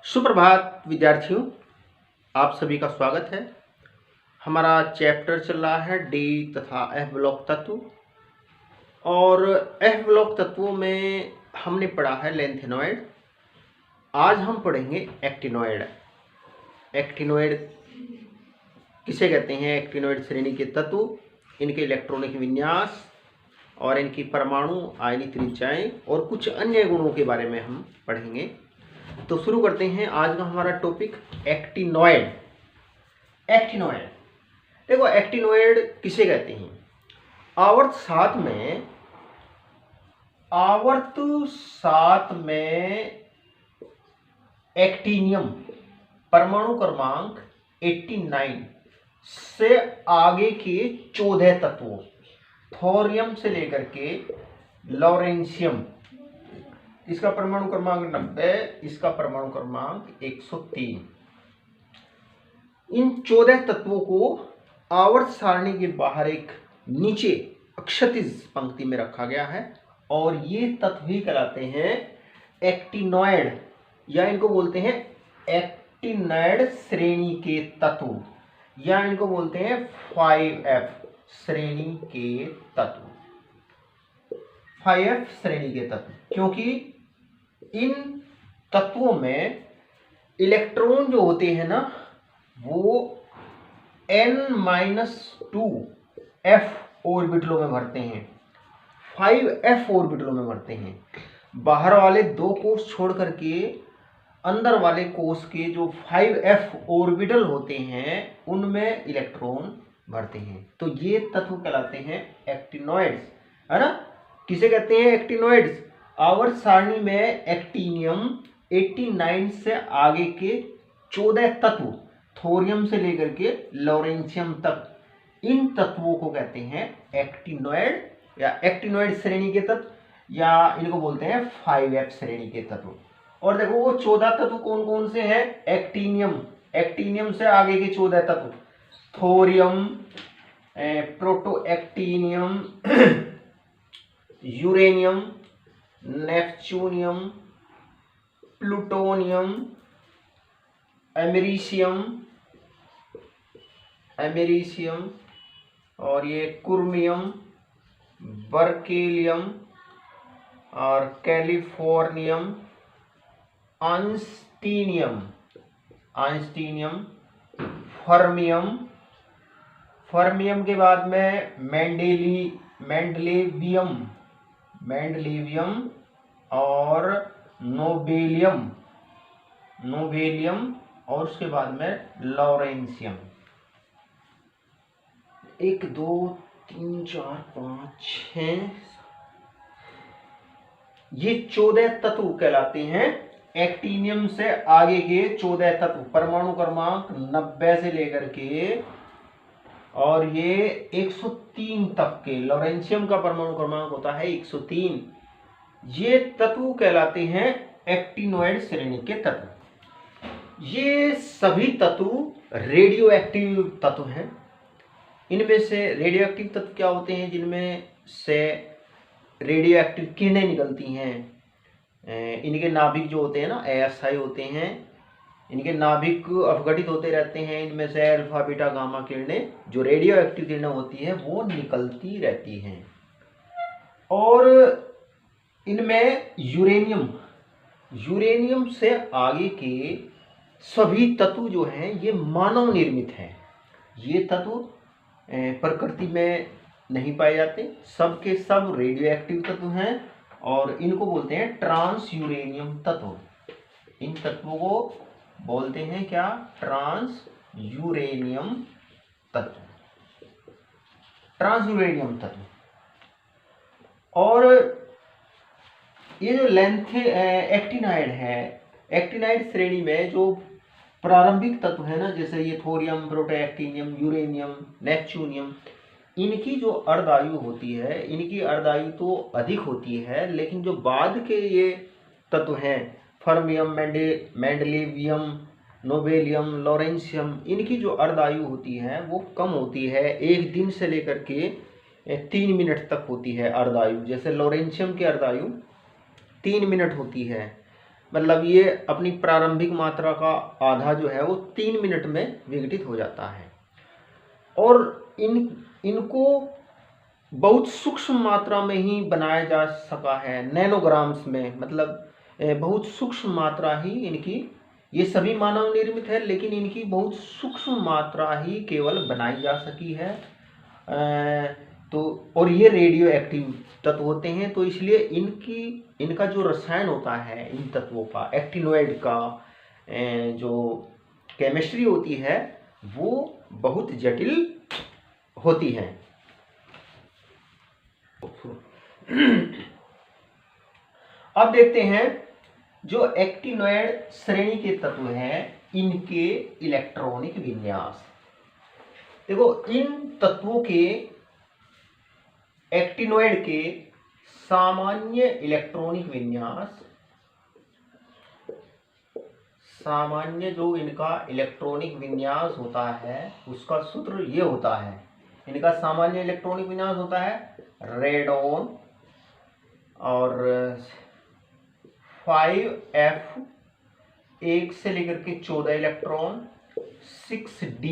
सुप्रभात विद्यार्थियों, आप सभी का स्वागत है। हमारा चैप्टर चल रहा है डी तथा एफ ब्लॉक तत्व और एफ ब्लॉक तत्वों में हमने पढ़ा है लेंथेनॉइड। आज हम पढ़ेंगे एक्टिनॉइड। एक्टिनॉइड किसे कहते हैं? एक्टिनॉइड श्रेणी के तत्व, इनके इलेक्ट्रॉनिक विन्यास और इनकी परमाणु आयनीय त्रिज्याएं और कुछ अन्य गुणों के बारे में हम पढ़ेंगे। तो शुरू करते हैं आज का हमारा टॉपिक एक्टिनॉइड। एक्टिनॉइड देखो, एक्टिनॉइड किसे कहते हैं? आवर्त सात में एक्टिनियम परमाणु क्रमांक 89 से आगे के 14 तत्वों, थोरियम से लेकर के लॉरेंशियम, इसका परमाणु क्रमांक 90, इसका परमाणु क्रमांक 103। इन 14 तत्वों को आवर्त सारणी के बाहर एक नीचे क्षैतिज पंक्ति में रखा गया है और ये तत्व ही कहलाते हैं एक्टिनॉइड, या इनको बोलते हैं एक्टिनॉइड श्रेणी के तत्व, या इनको बोलते हैं 5F श्रेणी के तत्व। 5F श्रेणी के तत्व, क्योंकि इन तत्वों में इलेक्ट्रॉन जो होते हैं ना, वो n-2 ऑर्बिटलों में भरते हैं, 5F ऑर्बिटलों में भरते हैं। बाहर वाले दो कोष छोड़ करके अंदर वाले कोष के जो 5F ऑर्बिटल होते हैं उनमें इलेक्ट्रॉन भरते हैं। तो ये तत्व कहलाते हैं एक्टिनॉइड्स, है ना। किसे कहते हैं एक्टिनॉइड्स? आवर्त सारणी में एक्टिनियम 89 से आगे के 14 तत्व, थोरियम से लेकर के लॉरेंशियम तक, इन तत्वों को कहते हैं एक्टिनॉइड या एक्टिनॉइड श्रेणी के तत्व, या इनको बोलते हैं 5F श्रेणी के तत्व। और देखो वो 14 तत्व कौन कौन से हैं? एक्टिनियम से आगे के 14 तत्व, थोरियम, प्रोटोएक्टिनियम, यूरेनियम, नेपच्यूनियम, प्लूटोनियम, एमेरिशियम और ये कुर्मियम, बर्केलियम और कैलिफोर्नियम, आंस्टीनियम, फर्मियम के बाद में मेंडलेवियम और नोबेलियम और उसके बाद में लॉरेंशियम। 1 2 3 4 5 6 ये 14 तत्व कहलाते हैं एक्टिनियम से आगे के 14 तत्व, परमाणु क्रमांक 90 से लेकर के और ये 103 तक के। लॉरेंशियम का परमाणु क्रमांक होता है 103। ये तत्व कहलाते हैं एक्टिनॉइड श्रेणी के तत्व। ये सभी तत्व रेडियो एक्टिव तत्व हैं। इनमें से रेडियो एक्टिव तत्व क्या होते हैं? जिनमें से रेडियो एक्टिव किरणें निकलती हैं। इनके नाभिक जो होते हैं ना, ASI होते हैं, इनके नाभिक अपघटित होते रहते हैं। इनमें से अल्फा बीटा गामा किरणें, जो रेडियो एक्टिव किरणें होती हैं, वो निकलती रहती हैं। और इनमें यूरेनियम से आगे के सभी तत्व जो हैं ये मानव निर्मित हैं। ये तत्व प्रकृति में नहीं पाए जाते, सब के सब रेडियो एक्टिव तत्व हैं और इनको बोलते हैं ट्रांस यूरेनियम तत्व। इन तत्वों को बोलते हैं क्या? ट्रांस यूरेनियम तत्व। और ये जो एक्टिनॉइड है, एक्टिनॉइड श्रेणी में जो प्रारंभिक तत्व है ना, जैसे ये थोरियम, प्रोटोएक्टिनियम, यूरेनियम, नेपच्यूनियम, इनकी जो अर्धायु होती है, इनकी अर्धायु तो अधिक होती है, लेकिन जो बाद के ये तत्व हैं, फर्मियम, मेंडलेवियम, नोबेलियम, लॉरेंशियम, इनकी जो अर्धायु होती है वो कम होती है। 1 दिन से लेकर के 3 मिनट तक होती है अर्धायु। जैसे लॉरेंशियम की अर्धायु 3 मिनट होती है मतलब ये अपनी प्रारंभिक मात्रा का आधा जो है वो 3 मिनट में विघटित हो जाता है। और इनको बहुत सूक्ष्म मात्रा में ही बनाया जा सका है, नैनोग्राम्स में, मतलब बहुत सूक्ष्म मात्रा ही इनकी, ये सभी मानव निर्मित है लेकिन इनकी बहुत सूक्ष्म मात्रा ही केवल बनाई जा सकी है। तो और ये रेडियो एक्टिव तत्व होते हैं, तो इसलिए इनका जो रसायन होता है इन तत्वों का, एक्टिनोइड का जो केमिस्ट्री होती है वो बहुत जटिल होती है। अब देखते हैं जो एक्टिनोइड श्रेणी के तत्व हैं इनके इलेक्ट्रॉनिक विन्यास। देखो इन तत्वों के, एक्टिनोइड के सामान्य इलेक्ट्रॉनिक विन्यास, सामान्य जो इनका इलेक्ट्रॉनिक विन्यास होता है उसका सूत्र ये होता है। इनका सामान्य इलेक्ट्रॉनिक विन्यास होता है रेडॉन और 5f 1 से लेकर के 14 इलेक्ट्रॉन, 6d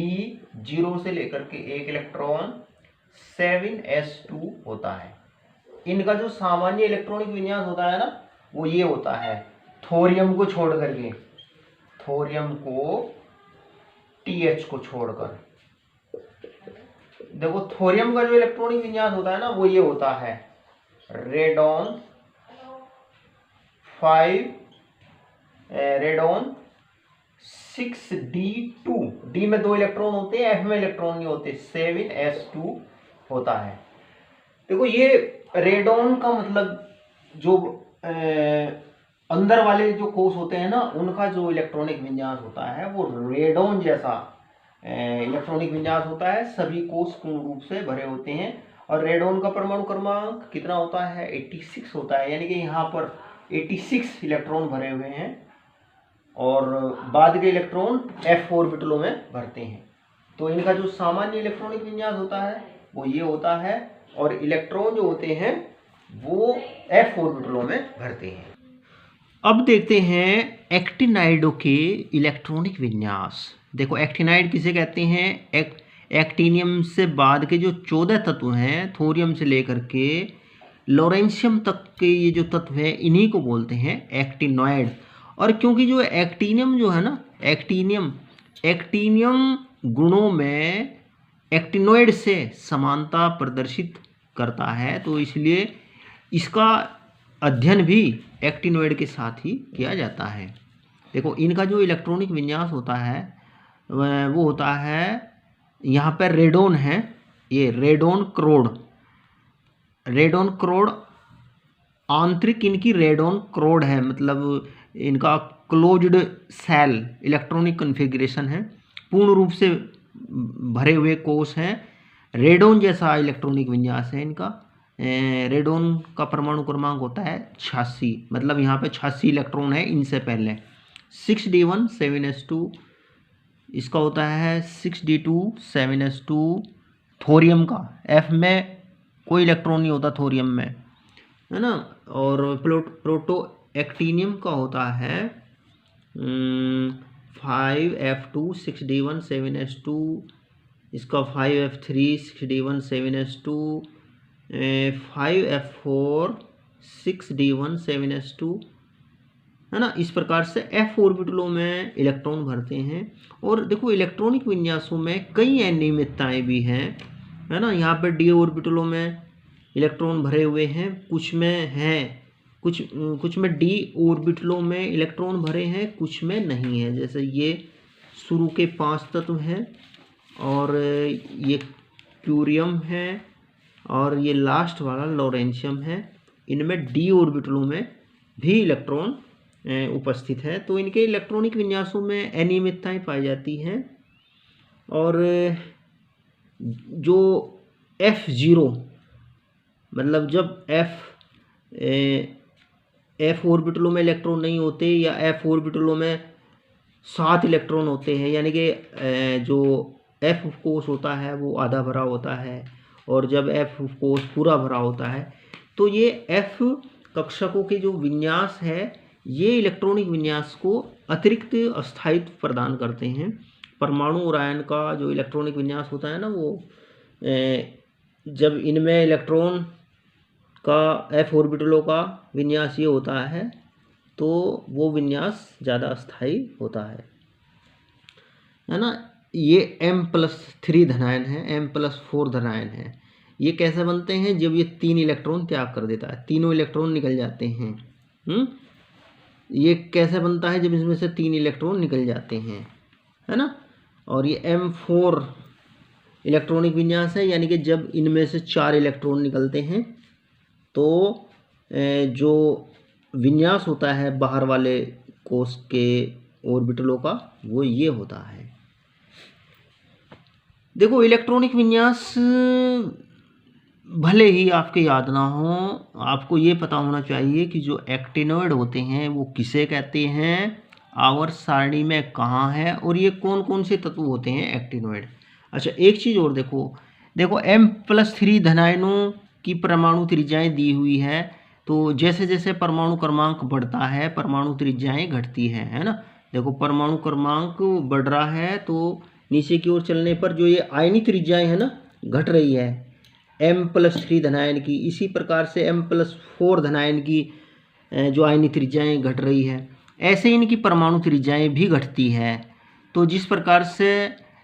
0 से लेकर के 1 इलेक्ट्रॉन, 7s2 होता है। इनका जो सामान्य इलेक्ट्रॉनिक विन्यास होता है ना वो ये होता है, थोरियम को छोड़ करके, थोरियम को TH को छोड़कर। देखो थोरियम का जो इलेक्ट्रॉनिक विन्यास होता है ना वो ये होता है रेडॉन 6d2, d में 2 इलेक्ट्रॉन होते हैं, f में इलेक्ट्रॉन नहीं होते, 7s2 होता है। देखो ये रेडॉन का मतलब जो अंदर वाले जो कोष होते हैं ना उनका जो इलेक्ट्रॉनिक विन्यास होता है वो रेडॉन जैसा इलेक्ट्रॉनिक विन्यास होता है, सभी कोष पूर्ण रूप से भरे होते हैं। और रेडॉन का परमाणु क्रमांक कितना होता है 86 होता है, यानी कि यहाँ पर 86 इलेक्ट्रॉन भरे हुए हैं और बाद के इलेक्ट्रॉन f ऑर्बिटलों में भरते हैं। तो इनका जो सामान्य इलेक्ट्रॉनिक विन्यास होता है वो ये होता है और इलेक्ट्रॉन जो होते हैं वो f ऑर्बिटलों में भरते हैं। अब देखते हैं एक्टिनाइडों के इलेक्ट्रॉनिक विन्यास। देखो एक्टिनाइड किसे कहते हैं, एक्टिनियम से बाद के जो 14 तत्व हैं, थोरियम से लेकर के लॉरेंशियम तक के ये जो तत्व हैं इन्हीं को बोलते हैं एक्टिनोइड। और क्योंकि जो एक्टिनियम जो है ना, एक्टिनियम गुणों में एक्टिनोइड से समानता प्रदर्शित करता है, तो इसलिए इसका अध्ययन भी एक्टिनोइड के साथ ही किया जाता है। देखो इनका जो इलेक्ट्रॉनिक विन्यास होता है वो होता है, यहाँ पर रेडॉन है, ये रेडॉन क्रोड आंतरिक इनकी रेडॉन क्रोड है, मतलब इनका क्लोज्ड सेल इलेक्ट्रॉनिक कॉन्फ़िगरेशन है, पूर्ण रूप से भरे हुए कोष हैं, रेडॉन जैसा इलेक्ट्रॉनिक विन्यास है इनका। रेडॉन का परमाणु क्रमांक होता है 86, मतलब यहाँ पे 86 इलेक्ट्रॉन है इनसे पहले। 6d1 7s2 इसका होता है 6d2 7s2 थोरियम का, f में कोई इलेक्ट्रॉन नहीं होता थोरियम में, है ना। और प्रोटो एक्टिनियम का होता है 5f2 6d1 7s2, इसका 5f3 6d1 7s2, 5f4 6d1 7s2, है ना। इस प्रकार से f ऑर्बिटलों में इलेक्ट्रॉन भरते हैं। और देखो इलेक्ट्रॉनिक विन्यासों में कई अनियमितताएं भी हैं, है ना। यहाँ पर d ऑर्बिटलों में इलेक्ट्रॉन भरे हुए हैं, कुछ में हैं, कुछ में d ऑर्बिटलों में इलेक्ट्रॉन भरे हैं, कुछ में नहीं है। जैसे ये शुरू के 5 तत्व हैं और ये क्यूरियम है और ये लास्ट वाला लॉरेंशियम है, इनमें d ऑर्बिटलों में भी इलेक्ट्रॉन उपस्थित है। तो इनके इलेक्ट्रॉनिक विन्यासों में अनियमितताएं पाई जाती हैं। और जो F0 मतलब जब F ऑर्बिटलों में इलेक्ट्रॉन नहीं होते या F ऑर्बिटलों में 7 इलेक्ट्रॉन होते हैं, यानी कि जो F कोष होता है वो आधा भरा होता है और जब F कोष पूरा भरा होता है तो ये F कक्षकों के जो विन्यास है ये इलेक्ट्रॉनिक विन्यास को अतिरिक्त स्थायित्व प्रदान करते हैं। परमाणु और आयन का जो इलेक्ट्रॉनिक विन्यास होता है ना, वो जब इनमें इलेक्ट्रॉन का f ऑर्बिटलों का विन्यास ये होता है तो वो विन्यास ज़्यादा स्थायी होता है ना। ये m+3 धनायन है, m+4 धनायन है। ये कैसे बनते हैं? जब ये 3 इलेक्ट्रॉन त्याग कर देता है, तीनों इलेक्ट्रॉन निकल जाते हैं। ये कैसे बनता है? जब इसमें से 3 इलेक्ट्रॉन निकल जाते हैं, है ना। और ये m4 इलेक्ट्रॉनिक विन्यास है, यानी कि जब इनमें से 4 इलेक्ट्रॉन निकलते हैं तो जो विन्यास होता है बाहर वाले कोश के ऑर्बिटलों का, वो ये होता है। देखो, इलेक्ट्रॉनिक विन्यास भले ही आपके याद ना हो, आपको ये पता होना चाहिए कि जो एक्टिनॉइड होते हैं वो किसे कहते हैं, आवर्त सारणी में कहाँ है, और ये कौन कौन से तत्व होते हैं एक्टिनॉइड। अच्छा, एक चीज़ और देखो m+3 धनायनों की परमाणु त्रिज्याएं दी हुई है, तो जैसे जैसे परमाणु क्रमांक बढ़ता है परमाणु त्रिज्याएं घटती है ना। देखो, परमाणु क्रमांक बढ़ रहा है तो नीचे की ओर चलने पर जो ये आयनिक त्रिज्याएं है ना, घट रही है m+3 धनायन की। इसी प्रकार से m+4 धनायन की जो आयनिक त्रिज्याएं घट रही है, ऐसे इनकी परमाणु त्रिज्याएं भी घटती है। तो जिस प्रकार से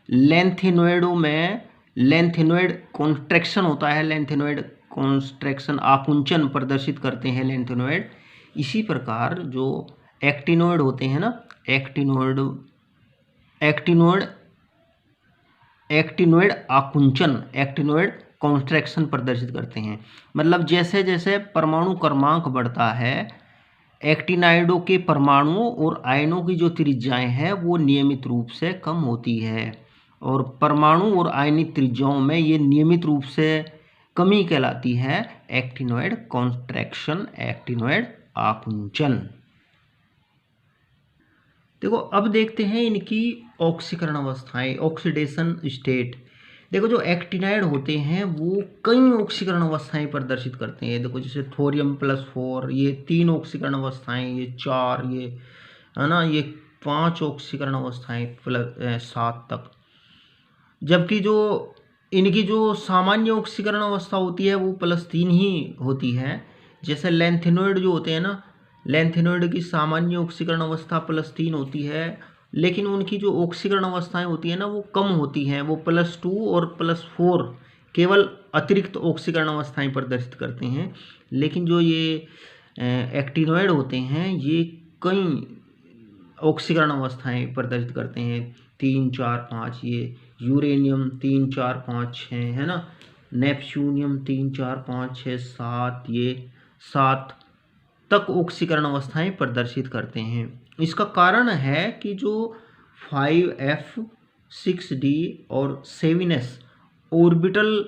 लेंथेनॉइडों में लेंथेनॉइड कॉन्ट्रैक्शन होता है, लेंथेनॉइड कॉन्ट्रैक्शन आकुंचन प्रदर्शित करते हैं लेंथेनॉइड, इसी प्रकार जो एक्टिनॉइड होते हैं ना, एक्टिनॉइड आकुंचन, एक्टिनॉइड कॉन्ट्रैक्शन प्रदर्शित करते हैं। मतलब जैसे जैसे परमाणु क्रमांक बढ़ता है, एक्टिनाइडों के परमाणुओं और आयनों की जो त्रिज्याएं हैं वो नियमित रूप से कम होती है, और परमाणु और आयनिक त्रिज्याओं में ये नियमित रूप से कमी कहलाती है एक्टिनॉइड कॉन्ट्रैक्शन, एक्टिनॉइड आकुंचन। देखो, अब देखते हैं इनकी ऑक्सीकरण अवस्थाएं, ऑक्सीडेशन स्टेट। देखो, जो एक्टिनाइड होते हैं वो कई ऑक्सीकरण अवस्थाएं प्रदर्शित करते हैं। देखो, जैसे थोरियम+4, ये 3 ऑक्सीकरण अवस्थाएं, ये 4, ये है ना, ये 5 ऑक्सीकरण अवस्थाएं +7 तक। जबकि जो इनकी जो सामान्य ऑक्सीकरण अवस्था होती है वो +3 ही होती है। जैसे लेंथेनॉइड जो होते हैं ना, लेंथेनॉइड की सामान्य ऑक्सीकरण अवस्था +3 होती है, लेकिन उनकी जो ऑक्सीकरण अवस्थाएं होती है ना वो कम होती हैं, वो +2 और +4 केवल अतिरिक्त ऑक्सीकरण अवस्थाएं प्रदर्शित करते हैं। लेकिन जो ये एक्टिनॉइड होते हैं ये कई ऑक्सीकरण अवस्थाएं प्रदर्शित करते हैं, 3, 4, 5। ये यूरेनियम 3, 4, 5, 6 है ना, नेपच्यूनियम 3, 4, 5, 6, 7, ये 7 तक ऑक्सीकरण अवस्थाएं प्रदर्शित करते हैं। इसका कारण है कि जो 5f, 6d और 7s ऑर्बिटल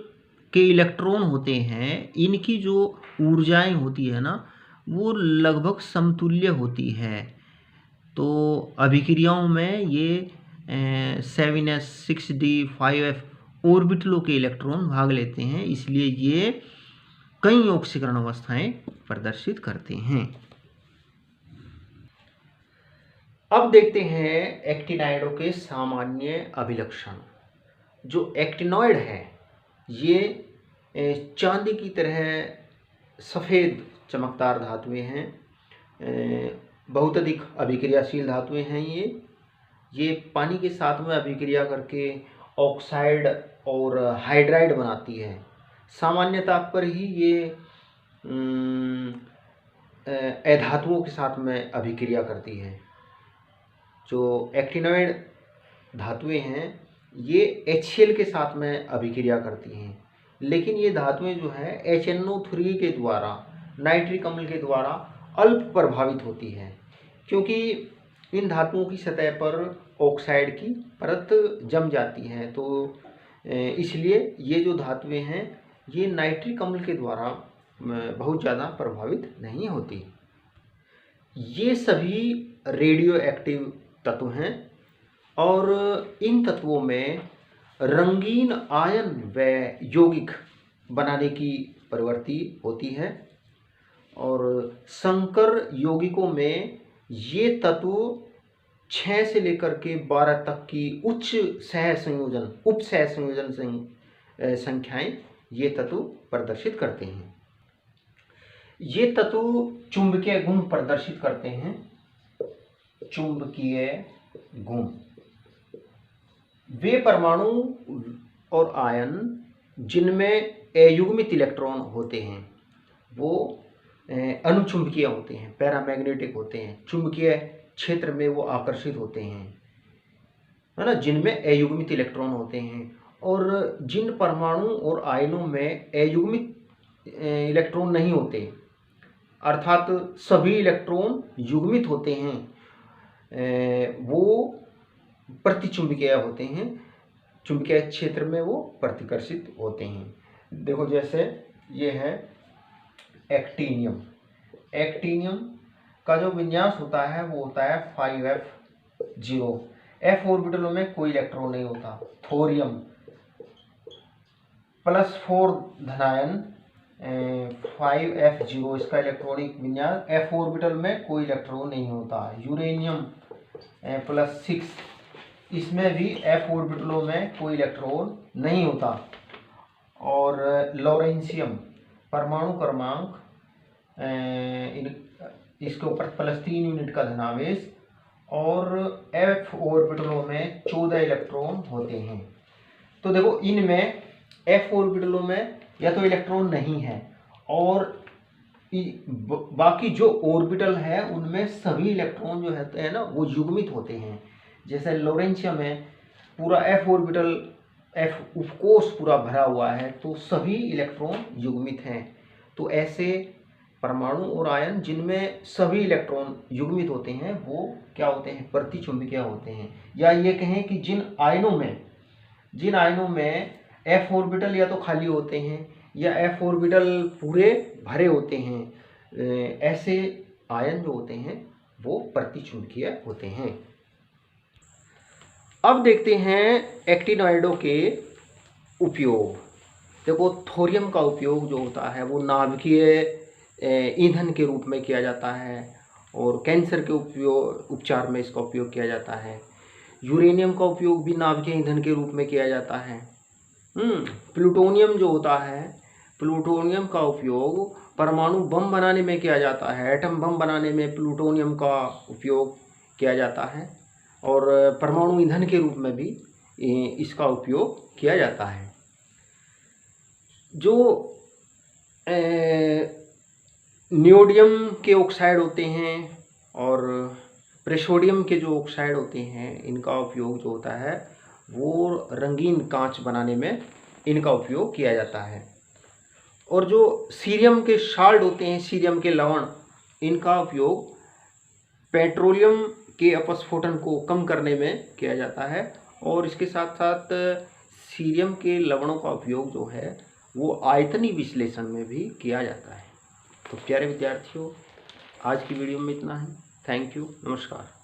के इलेक्ट्रॉन होते हैं, इनकी जो ऊर्जाएं होती है ना वो लगभग समतुल्य होती है। तो अभिक्रियाओं में ये 7s, 6d, 5f ऑर्बिटलों के इलेक्ट्रॉन भाग लेते हैं, इसलिए ये कई ऑक्सीकरण अवस्थाएं प्रदर्शित करते हैं। अब देखते हैं एक्टिनाइडों के सामान्य अभिलक्षण। जो एक्टिनॉइड है ये चांदी की तरह सफ़ेद चमकदार धातुएं हैं, बहुत अधिक अभिक्रियाशील धातुएं हैं। ये पानी के साथ में अभिक्रिया करके ऑक्साइड और हाइड्राइड बनाती है। सामान्यतः पर ही ये अधातुओं के साथ में अभिक्रिया करती है। जो एक्टिनॉइड धातुएं हैं ये HCl के साथ में अभिक्रिया करती हैं, लेकिन ये धातुएं जो है HNO3 के द्वारा, नाइट्रिक अम्ल के द्वारा अल्प प्रभावित होती है, क्योंकि इन धातुओं की सतह पर ऑक्साइड की परत जम जाती है। तो इसलिए ये जो धातुएं हैं ये नाइट्रिक अम्ल के द्वारा बहुत ज़्यादा प्रभावित नहीं होती। ये सभी रेडियो एक्टिव तत्व हैं और इन तत्वों में रंगीन आयन व यौगिक बनाने की प्रवृत्ति होती है। और संकर यौगिकों में ये तत्व 6 से लेकर के 12 तक की उच्च सह संयोजन उप सह संयोजन संख्याएं ये तत्व प्रदर्शित करते हैं। ये तत्व चुंबकीय गुण प्रदर्शित करते हैं। चुंबकीय गुण वे परमाणु और आयन जिनमें अयुग्मित इलेक्ट्रॉन होते हैं वो अनुचुंबकीय होते हैं, पैरामैग्नेटिक होते हैं, चुंबकीय क्षेत्र में वो आकर्षित होते हैं, है ना, जिनमें अयुग्मित इलेक्ट्रॉन होते हैं। और जिन परमाणु और आयनों में अयुग्मित इलेक्ट्रॉन नहीं होते, अर्थात सभी इलेक्ट्रॉन युग्मित होते हैं, वो प्रतिचुंबकीय होते हैं, चुंबकीय क्षेत्र में वो प्रतिकर्षित होते हैं। देखो जैसे ये है एक्टिनियम। एक्टिनियम का जो विन्यास होता है वो होता है 5f0। f ऑर्बिटलों में कोई इलेक्ट्रॉन नहीं होता। थोरियम +4 धनायन 5f0, इसका इलेक्ट्रॉनिक विन्यास, f ऑर्बिटल में कोई इलेक्ट्रॉन नहीं होता। यूरेनियम +6, इसमें भी f ऑर्बिटलों में कोई इलेक्ट्रॉन नहीं होता। और लॉरेंशियम परमाणु क्रमांक इसके ऊपर +3 यूनिट का धनावेश और f ऑर्बिटलों में 14 इलेक्ट्रॉन होते हैं। तो देखो इनमें f ऑर्बिटलों में या तो इलेक्ट्रॉन नहीं है और बाकी जो ऑर्बिटल है उनमें सभी इलेक्ट्रॉन जो है ना वो युग्मित होते हैं। जैसे लॉरेंशियम में पूरा f ऑर्बिटल f उपकोष पूरा भरा हुआ है तो सभी इलेक्ट्रॉन युग्मित हैं। तो ऐसे परमाणु और आयन जिनमें सभी इलेक्ट्रॉन युग्मित होते हैं वो क्या होते हैं, प्रतिचुंबकीय होते हैं। या ये कहें कि जिन आयनों में f ऑर्बिटल या तो खाली होते हैं या f ऑर्बिटल पूरे भरे होते हैं, ऐसे आयन जो होते हैं वो प्रतिचुंबकीय होते हैं। अब देखते हैं एक्टिनॉइडों के उपयोग। देखो थोरियम का उपयोग जो होता है वो नाभिकीय ईंधन के रूप में किया जाता है और कैंसर के उपचार में इसका उपयोग किया जाता है। यूरेनियम का उपयोग भी नाभिकीय ईंधन के रूप में किया जाता है। प्लूटोनियम जो होता है, प्लूटोनियम का उपयोग परमाणु बम बनाने में किया जाता है। एटम बम बनाने में प्लूटोनियम का उपयोग किया जाता है और परमाणु ईंधन के रूप में भी इसका उपयोग किया जाता है। जो नियोडियम के ऑक्साइड होते हैं और प्रेसोडियम के जो ऑक्साइड होते हैं, इनका उपयोग जो होता है वो रंगीन कांच बनाने में इनका उपयोग किया जाता है। और जो सीरियम के साल्ट होते हैं, सीरियम के लवण, इनका उपयोग पेट्रोलियम के अपस्फोटन को कम करने में किया जाता है। और इसके साथ साथ सीरियम के लवणों का उपयोग जो है वो आयतनीय विश्लेषण में भी किया जाता है। तो प्यारे विद्यार्थियों, आज की वीडियो में इतना ही। थैंक यू, नमस्कार।